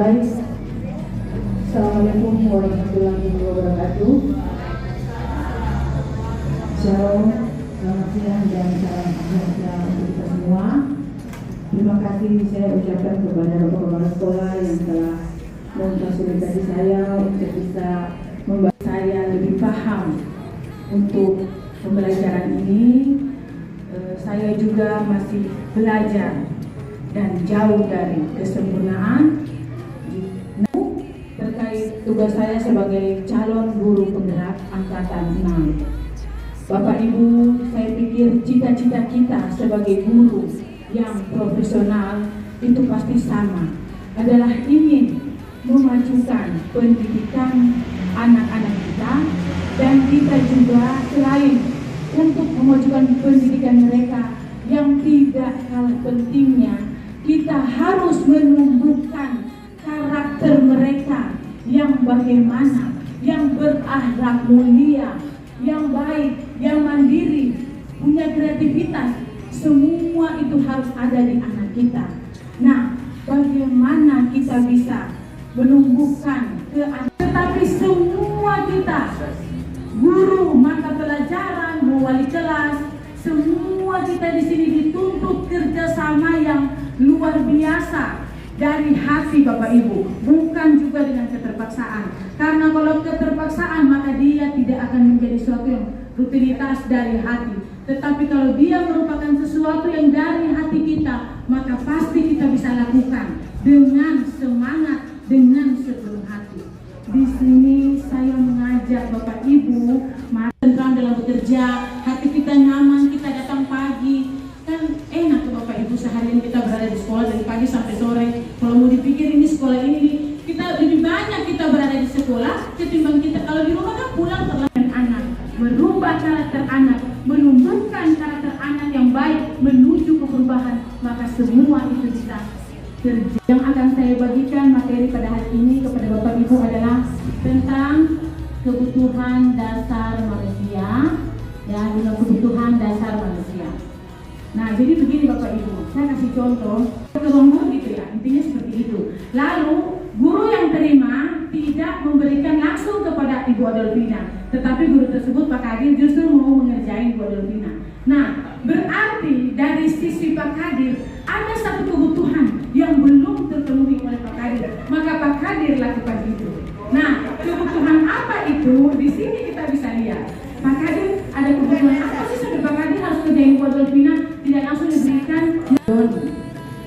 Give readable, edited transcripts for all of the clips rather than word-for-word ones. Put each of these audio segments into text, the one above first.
Baik, Assalamualaikum warahmatullahi wabarakatuh. Shalom, selamat siang dan salam sejahtera untuk kita semua. Terima kasih saya ucapkan kepada Bapak Kepala Sekolah yang telah memfasilitasi saya untuk bisa membuat saya lebih paham untuk pembelajaran ini. Saya juga masih belajar dan jauh dari kesempurnaan terkait tugas saya sebagai calon guru penggerak angkatan 6. Bapak Ibu, saya pikir cita-cita kita sebagai guru yang profesional itu pasti sama, adalah ingin memajukan pendidikan anak-anak kita, dan kita juga selain untuk memajukan pendidikan mereka yang tidak kalah pentingnya, kita harus menumbuhkan karakter mereka yang bagaimana, yang berakhlak mulia, yang baik, yang mandiri, punya kreativitas. Semua itu harus ada di anak kita. Nah, bagaimana kita bisa menumbuhkan ke anak, tetapi semua kita, guru mata pelajaran, wali kelas, semua kita di sini dituntut kerjasama yang luar biasa dari hati Bapak Ibu, bukan juga dengan keterpaksaan. Karena kalau keterpaksaan maka dia tidak akan menjadi sesuatu yang rutinitas dari hati. Tetapi kalau dia merupakan sesuatu yang dari hati kita, maka pasti kita bisa lakukan dengan semangat, dengan sepenuh hati. Di sini saya mengajak Bapak Ibu tentram dalam bekerja, hati kita nyaman, kita datang pagi. Kan enak tuh Bapak Ibu, seharian kita berada di sekolah dari pagi sampai sore. Kalau mau dipikir ini sekolah ini, kita lebih banyak kita berada di sekolah ketimbang kita kalau di rumah kan pulang terlambat. Anak merubah karakter anak, menumbuhkan karakter anak yang baik menuju ke perubahan, maka semua itu bisa terjadi. Yang akan saya bagikan materi pada hari ini kepada Bapak Ibu adalah tentang kebutuhan dasar manusia, ya, dengan kebutuhan dasar manusia. Nah, jadi begini Bapak Ibu, saya kasih contoh ke guru gitu ya, intinya seperti itu. Lalu guru yang terima tidak memberikan langsung kepada Ibu Adolfina, tetapi guru tersebut Pak Kadir justru mau mengerjain Ibu Adolfina. Nah, berarti dari sisi Pak Kadir ada satu kebutuhan yang belum terpenuhi oleh Pak Kadir, maka Pak Kadir lakukan itu. Nah, kebutuhan apa itu? Di sini kita bisa lihat. Pak Kadir ada kebutuhan apa sih sampai Pak Kadir harus kerjain Ibu Adolfina, tidak langsung diberikan.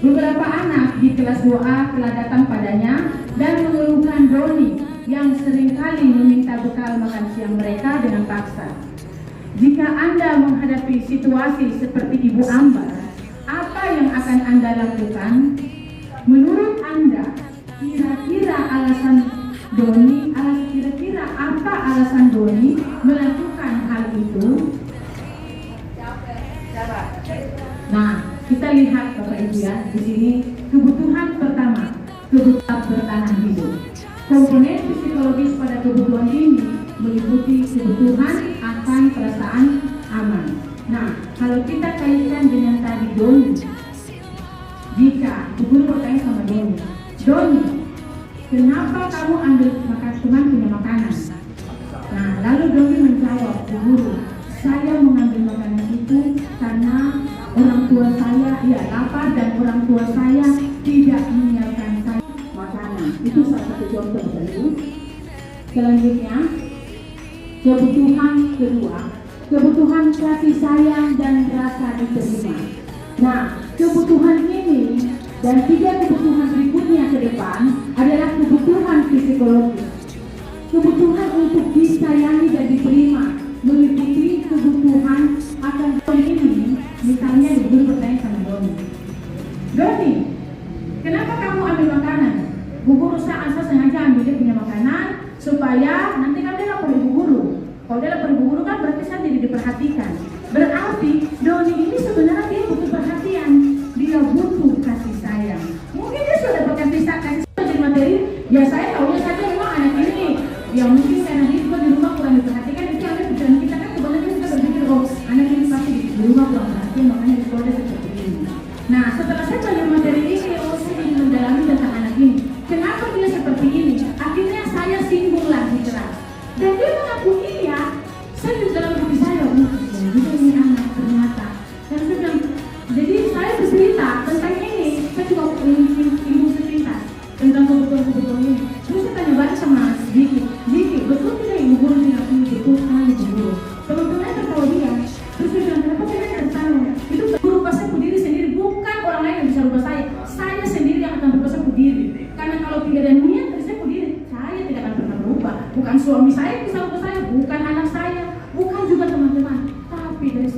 Beberapa anak di kelas 2A telah datang padanya dan mengeluhkan Doni yang seringkali meminta bekal makan siang mereka dengan paksa. Jika Anda menghadapi situasi seperti Ibu Ambar, apa yang akan Anda lakukan? Menurut Anda, kira-kira apa alasan Doni melakukan hal itu? Nah, kita lihat Bapak Ibu ya, di sini kebutuhan pertama, kebutuhan bertahan hidup. Komponen psikologis pada kebutuhan ini meliputi kebutuhan akan perasaan aman. Nah, kalau kita kaitkan dengan tadi Doni, jika guru bertanya sama Doni, Doni, kenapa kamu ambil makan teman punya makanan? Nah, lalu Doni menjawab, guru, saya mengambil makanan itu karena orang tua saya lapar dan orang tua saya tidak menyiapkan saya makanan. Itu salah satu contoh dari. Selanjutnya, kebutuhan kedua, kebutuhan kasih sayang dan rasa diterima. Nah, kebutuhan ini dan 3 kebutuhan berikutnya ke depan adalah kebutuhan psikologis. Kebutuhan untuk disayangi dan diterima meliputi kebutuhan akan ini. Misalnya ibu bertanya sama Doni, Doni, kenapa kamu ambil makanan? Bu guru saya sengaja ambil dia punya makanan supaya nanti kan dia lapor ibu guru. Kalau dia lapor ibu guru kan berarti saya jadi diperhatikan. Berarti Doni ini sebenarnya dia butuh perhatian, dia butuh kasih sayang. Mungkin dia sudah dapat kasih sayang jadi materi. Ya saya tahunya saja memang anak ini yang mungkin karena dia juga di rumah kurang diperhatikan. Itu ada pikiran kita kan kebanyakan kita berpikir anak ini pasti di rumah kurang perhatian, makanya di sekolah seperti ini. Nah, setelah saya belajar materi ini, saya ingin mendalami tentang anak ini. Kenapa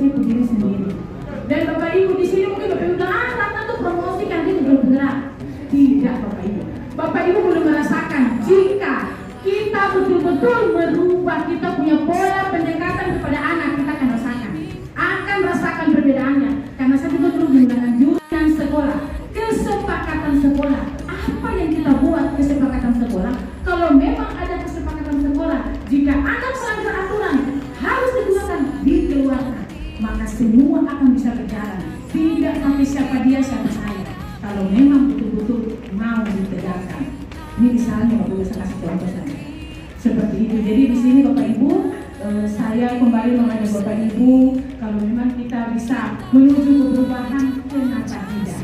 saya berdiri sendiri. Dan Bapak Ibu di sini mungkin Bapak Ibu Ratna tuh promosi kan dia belum bergerak. Tidak Bapak Ibu. Bapak Ibu belum merasakan jika kita betul-betul merubah kita punya pola pendekatan kepada anak, kita akan rasakan perbedaannya. Karena saya juga dulu menggunakan jurusan sekolah, kesepakatan sekolah. Apa yang kita buat kesepakatan sekolah? Kalau memang ada kesepakatan sekolah, jika anak melanggar aturan harus dikeluarkan, maka semua akan bisa berjalan. Tidak pakai siapa dia siapa saya. Kalau memang betul-betul mau ditegakkan. Ini misalnya Bapak Ibu, saya kasih contoh saja. Seperti itu. Jadi di sini Bapak Ibu, saya kembali mengajak Bapak Ibu, kalau memang kita bisa menuju perubahan, kenapa tidak?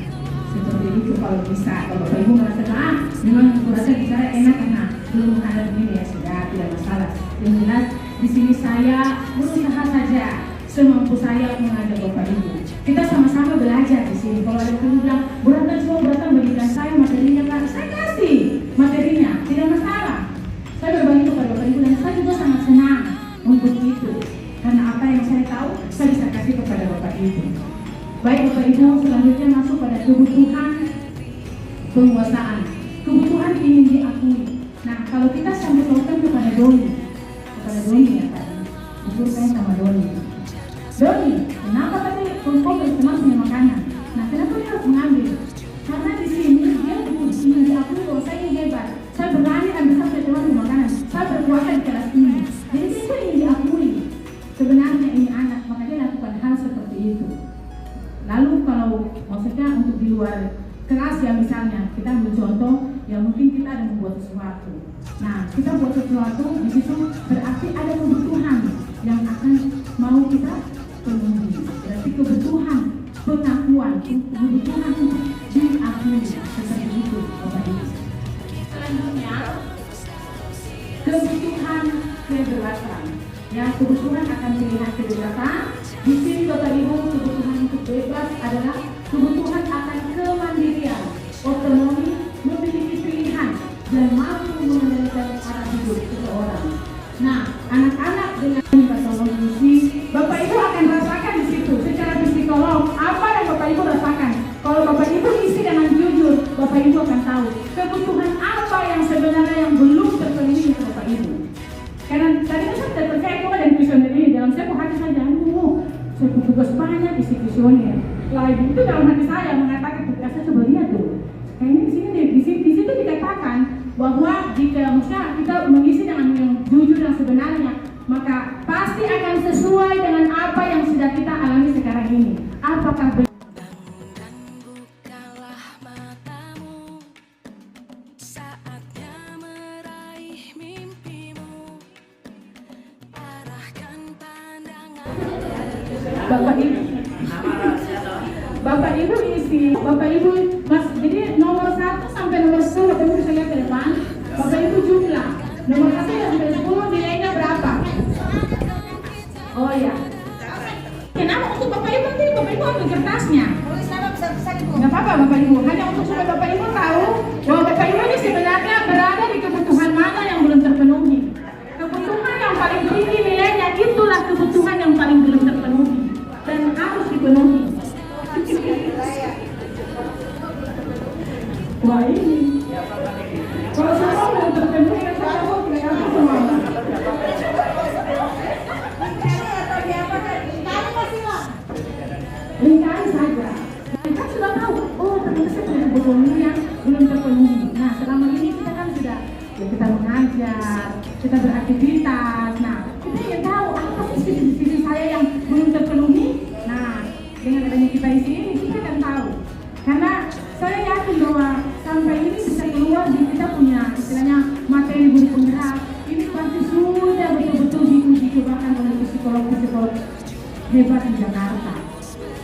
Seperti itu kalau bisa. Kalau Bapak Ibu merasa memang kurasa bicara enak-enak, belum ada begini ya sudah, tidak masalah. Yang jelas di sini saya berusaha saja semampu saya mengajak Bapak Ibu. Kita sama-sama belajar di sini. Kalau ada yang bilang beratan bagikan saya materinya Pak, saya kasih materinya, tidak masalah. Saya berbagi kepada Bapak Ibu dan saya juga sangat senang untuk itu. Karena apa yang saya tahu, saya bisa kasih kepada Bapak Ibu. Baik Bapak Ibu, selanjutnya masuk pada kebutuhan penguasaan. Kebutuhan ingin diakui. Nah, kalau kita sambut pautkan kepada Doni ya tadi, disurkan sama Doni, kenapa tadi kau berteman punya makanan? Nah, kenapa dia harus mengambil? Karena di sini dia ingin diakui bahwa saya ini hebat, saya berani ambil sampai teman punya makanan, saya berkuasa di kelas ini. Jadi dia ingin diakui. Sebenarnya ini anak, maka dia lakukan hal seperti itu. Lalu kalau maksudnya untuk di luar kelas ya misalnya, kita ambil contoh yang mungkin kita ada membuat sesuatu. Nah, kita buat sesuatu di situ berarti ada kebutuhan yang akan mau kita penuhi. Berarti kebutuhan pengakuan, kebutuhan untuk diakui seperti itu, Bapak Ibu. Selanjutnya, kebutuhan kebebasan. Ya, kebutuhan akan dilihat kebebasan. Di sini Bapak Ibu, kebutuhan untuk bebas adalah kebutuhan akan kemandirian, otonomi, memiliki pilihan dan mampu mengendalikan arah hidup seseorang. Nah, anak-anak dengan patologi, Bapak Ibu akan rasakan di situ secara psikolog apa yang Bapak Ibu rasakan. Kalau Bapak Ibu isi dengan jujur, Bapak Ibu akan tahu kebutuhan apa yang sebenarnya yang belum terpenuhi untuk Bapak Ibu. Karena tadi saya tidak percaya kok ada visioner ini dalam saya hati saya saya tugas banyak isi visioner. Lagi itu dalam hati saya mengatakan tugasnya coba lihat tuh. Kayaknya di situ dikatakan bahwa jika misalnya kita mengisi dengan yang jujur dan sebenarnya, maka pasti akan sesuai dengan apa yang sudah kita alami sekarang ini. Apakah benar? Bapak Ibu Mas, jadi nomor 1 sampai nomor 10 Bapak Ibu bisa lihat ke depan. Bapak Ibu jumlah nomor 1 sampai 10 nilainya berapa? Oh ya. Kenapa untuk Bapak Ibu nanti Bapak Ibu ambil kertasnya? Nggak apa-apa Bapak Ibu, hanya untuk supaya Bapak Ibu tahu bahwa Bapak Ibu ini sebenarnya berada di kebutuhan mana yang belum terpenuhi. Kebutuhan yang paling tinggi nilainya itulah kebutuhan yang paling belum terpenuhi dan harus dipenuhi. Wah ini, kalau semua belum terpenuhi kan saya tahu tidak apa semua. Lingkari saja. Kita sudah tahu, oh ternyata saya punya kebutuhan yang belum terpenuhi. Nah selama ini kita kan sudah, ya kita mengajar, kita beraktivitas. Nah kita ingin tahu apa sih sisi saya yang belum terpenuhi. Nah dengan adanya kita di sini kita akan tahu. Karena saya yakin bahwa sampai ini bisa keluar di kita punya istilahnya materi guru penggerak. Ini pasti sudah betul-betul diuji cobakan oleh psikolog-psikolog hebat di Jakarta.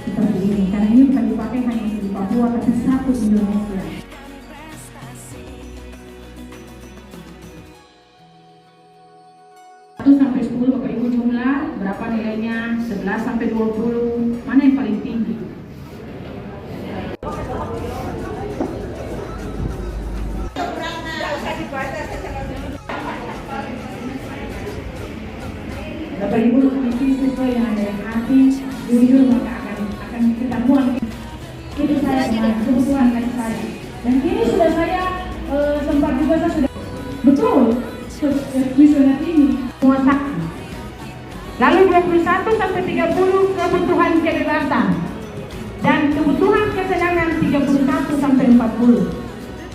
Seperti ini, karena ini bukan dipakai hanya di Papua, tapi satu Indonesia. Sampai 10 Bapak Ibu jumlah, berapa nilainya? 11 sampai 20, mana yang paling tinggi? Bapak Ibu isi sesuai yang ada hati, Lalu 21 sampai 30 kebutuhan kebebasan. Dan kebutuhan kesenangan 31 sampai 40.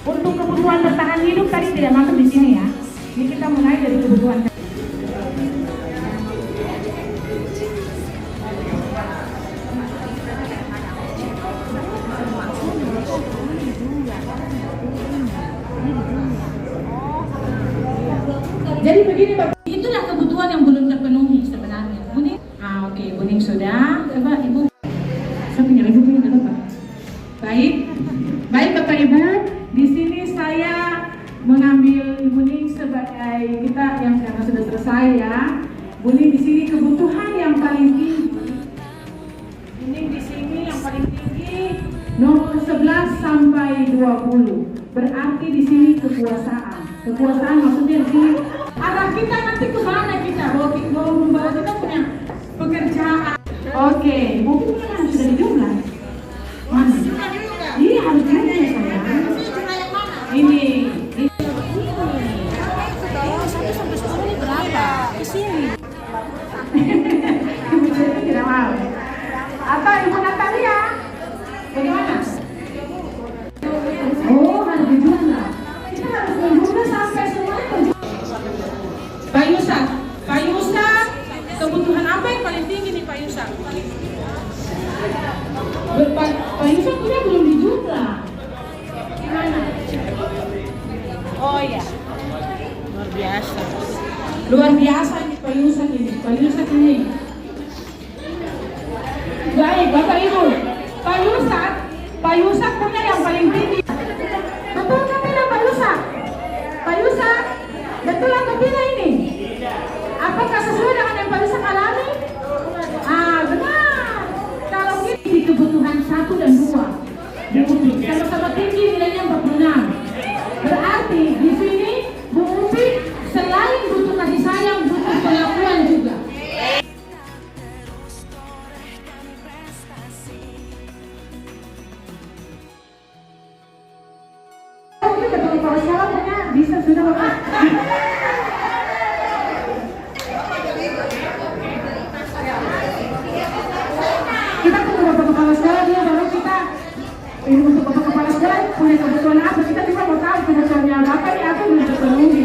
Untuk kebutuhan bertahan hidup tadi tidak masuk di sini ya. Ini kita mulai dari kebutuhan. Jadi begini Bapak, itulah kebutuhan yang belum terpenuhi sebenarnya. Buning, oke, Buning sudah. Coba Ibu, saya punya Ibu punya apa? Baik, baik Bapak Ibu. Di sini saya mengambil Buning sebagai kita yang karena sudah selesai ya. Buning di sini kebutuhan yang paling tinggi. Buning di sini yang paling tinggi nomor 11 sampai 20. Berarti di sini kekuasaan. Kekuasaan maksudnya di sini arah kita nanti kemana kita? Mau membawa kita punya pekerjaan. Oke, mungkin kan sudah dijumlah. Mana? Iya harus dijumlah ya sayang. Ini. 1 sampai 10 ini berapa? Ke sini. Ibu jadi tidak mau. Atau Ibu Natalia? Bagaimana? Oh, harus dijumlah. Kita harus menjumlah sampai semuanya terjumlah. Pak Yusak, kebutuhan apa yang paling tinggi nih Pak Yusak? Pak Yusak punya belum dijumlah. Gimana? Oh ya. Luar biasa. Luar biasa ini Pak Yusak ini. Pak Yusak ini. Baik, Bapak Ibu. Pak Yusak punya yang paling tinggi. Betul kan tidak Pak Yusak? Pak Yusak, betul atau tidak ini? Apakah sesuai dengan yang Pak Yusak alami? Benar. Kalau ini di kebutuhan 1 dan 2 diuji sama-sama tinggi nilainya 46. Berarti di sini Bu Upi selain butuh kasih sayang, butuh pengakuan juga. Kalau siapa punya bisa sudah Bapak. Kita tunggu Bapak Kepala Sekolah dia baru kita ini untuk Bapak Kepala Sekolah punya kebutuhan apa, kita juga mau tahu kebutuhannya Bapak ini apa belum terpenuhi.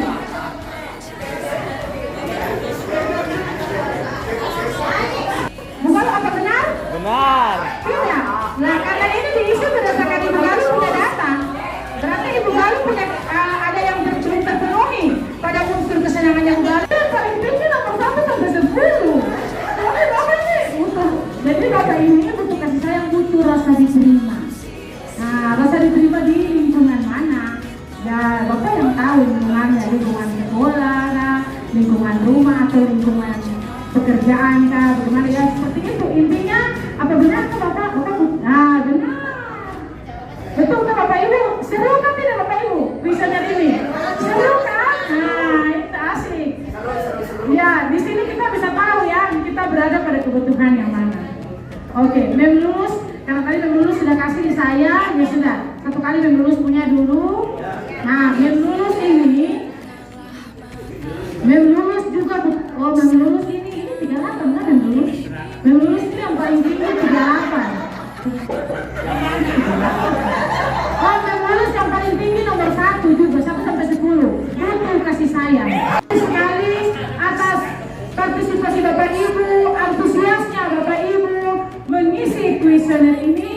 Bukan apa benar? Benar. Iya. Nah karena ini diisi berdasarkan Ibu Galuh punya data. Berarti Ibu Galuh punya ada yang belum terpenuhi pada unsur kesenangannya Ibu Galuh. Paling tinggi nomor 1 sampai 10. Tapi Bapak ini butuh. Jadi Bapak ini butuh kasih sayang, butuh rasa diterima. Nah rasa diterima di lingkungan mana? Ya Bapak yang tahu lingkungannya, lingkungan sekolah, lingkungan rumah atau lingkungan pekerjaan kah, bagaimana ya seperti itu. Intinya apa benar kan Bapak? Nah benar. Betul kan Bapak Ibu? Seru kan tidak Bapak Ibu? Bisa dari ini? Seru kan? Nah itu asik. Ya di sini kita bisa tahu ya kita berada pada kebutuhan yang mana. Oke, mem lulus. Karena tadi mem lulus sudah kasih di saya, ya sudah. Satu kali mem lulus punya dulu. Nah mem lulus ini, mem lulus juga. Oh mem lulus ini 38 kan mem lulus? Mem lulus itu yang paling tinggi 38. Oh, lulus yang paling tinggi nomor 1 juga 1 sampai 10. Butuh kasih sayang. Sekali atas partisipasi Bapak Ibu, antusiasnya Bapak Ibu mengisi kuesioner ini.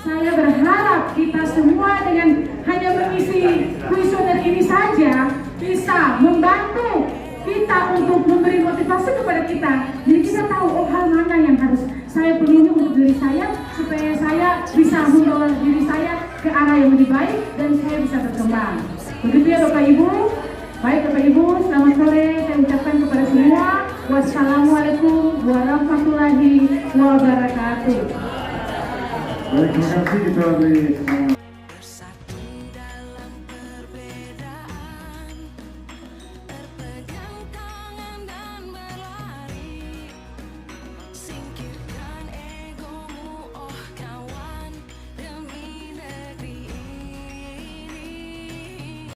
Saya berharap kita semua dengan hanya mengisi kuesioner ini saja bisa membantu kita untuk memberi motivasi kepada kita. Jadi kita tahu hal mana yang harus saya penuhi untuk diri saya supaya saya bisa membawa diri saya ke arah yang lebih baik dan saya bisa berkembang. Begitu ya Bapak Ibu. Baik Bapak Ibu, selamat sore. Saya ucapkan kepada semua wassalamualaikum warahmatullahi wabarakatuh. Baik, terima kasih kita beri